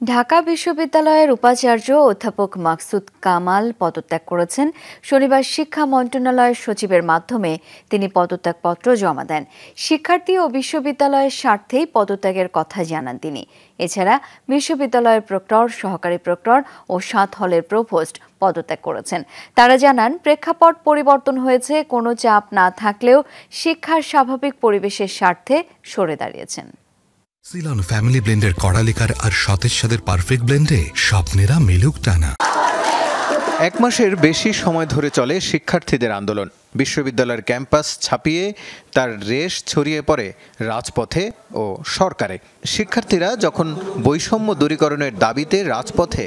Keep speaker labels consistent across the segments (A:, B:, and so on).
A: ঢাকা বিশ্ববিদ্যালয়ের উপাচার্য অধ্যাপক মাকসুদ কামাল পদত্যাগ করেছেন। শনিবার শিক্ষা মন্ত্রণালয়ের সচিবের মাধ্যমে তিনি পদত্যাগপত্র জমা দেন। শিক্ষার্থী ও বিশ্ববিদ্যালয়ের স্বার্থেই পদত্যাগের কথা জানান তিনি। এছাড়া বিশ্ববিদ্যালয়ের প্রক্টর, সহকারী প্রক্টর ও ৭ হলের প্রভোস্ট পদত্যাগ করেছেন। তারা জানান, প্রেক্ষাপট পরিবর্তন হয়েছে, কোনো চাপ না থাকলেও শিক্ষার স্বাভাবিক পরিবেশের স্বার্থে সরে দাঁড়িয়েছেন।
B: সিলন ফ্যামিলি ব্লেন্ডের কড়ালিকার আর সতেজ স্বাদের পারফেক্ট ব্লেন্ডে স্বপ্নেরা মিলুক টানা।
C: ১ মাসের বেশি সময় ধরে চলে শিক্ষার্থীদের আন্দোলন। বিশ্ববিদ্যালয়ের ক্যাম্পাস ছাপিয়ে তার রেশ ছড়িয়ে পড়ে রাজপথে ও সরকারে। শিক্ষার্থীরা যখন বৈষম্য দূরীকরণের দাবিতে রাজপথে,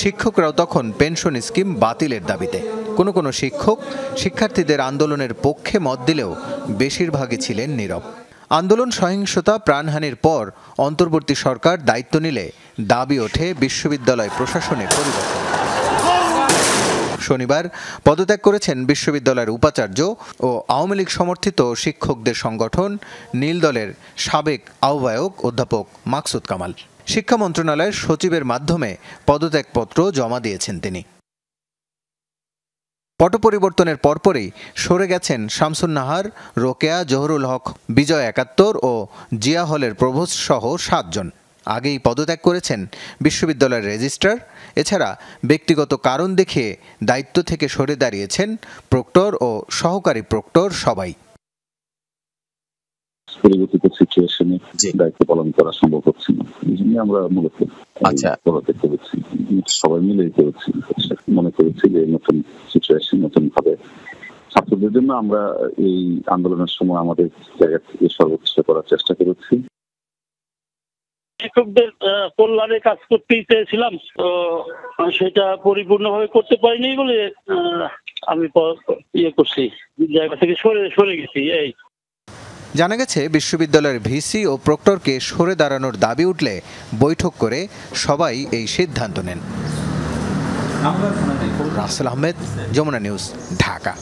C: শিক্ষকরাও তখন পেনশন স্কিম বাতিলের দাবিতে। কোনো শিক্ষক শিক্ষার্থীদের আন্দোলনের পক্ষে মত দিলেও বেশিরভাগই ছিলেন নীরব। আন্দোলন, সহিংসতা, প্রাণহানির পর অন্তর্বর্তী সরকার দায়িত্ব নিলে দাবি ওঠে বিশ্ববিদ্যালয় প্রশাসনের পরিবর্তন। শনিবার পদত্যাগ করেছেন বিশ্ববিদ্যালয়ের উপাচার্য ও আওয়ামী লীগ সমর্থিত শিক্ষকদের সংগঠন নীল দলের সাবেক আহ্বায়ক অধ্যাপক মাকসুদ কামাল। শিক্ষা মন্ত্রণালয়ের সচিবের মাধ্যমে পদত্যাগপত্র জমা দিয়েছেন তিনি। পট পরিবর্তনের পরপরই সরে গেছেন শামসুন নাহার, রোকেয়া, জহুরুল হক, বিজয় ৭১ ও জিয়া হলের প্রভোস্ট সহ ৭ জন। আগেই পদত্যাগ করেছেন বিশ্ববিদ্যালয়ের রেজিস্ট্রার। এছাড়া ব্যক্তিগত কারণ দেখিয়ে দায়িত্ব থেকে সরে দাঁড়িয়েছেন প্রক্টর ও সহকারী প্রক্টর সবাই।
D: পরিবর্তিত সিচুয়েশনে দায়িত্ব পালন করা সম্ভব হচ্ছে না, এই জন্য আমরা মূলত পদত্যাগ করেছি। সবাই মিলেই করেছি। মনে করেছি যে নতুন সিচুয়েশন, নতুন ভাবে ছাত্রদের জন্য আমরা এই আন্দোলনের সময় আমাদের জায়গা থেকে সর্বোচ্চ করার চেষ্টা করেছি।
E: শিক্ষকদের কল্যাণে কাজ করতেই চেয়েছিলাম, তো সেটা পরিপূর্ণভাবে করতে পারিনি বলে আমি করছি, জায়গা থেকে সরে গেছি। এই
C: জানা গেছে, বিশ্ববিদ্যালয়ের ভিসি ও প্রক্টরকে সরে দাঁড়ানোর দাবি উঠলে বৈঠক করে সবাই এই সিদ্ধান্ত নেন। রাসেল আহমেদ, যমুনা নিউজ, ঢাকা।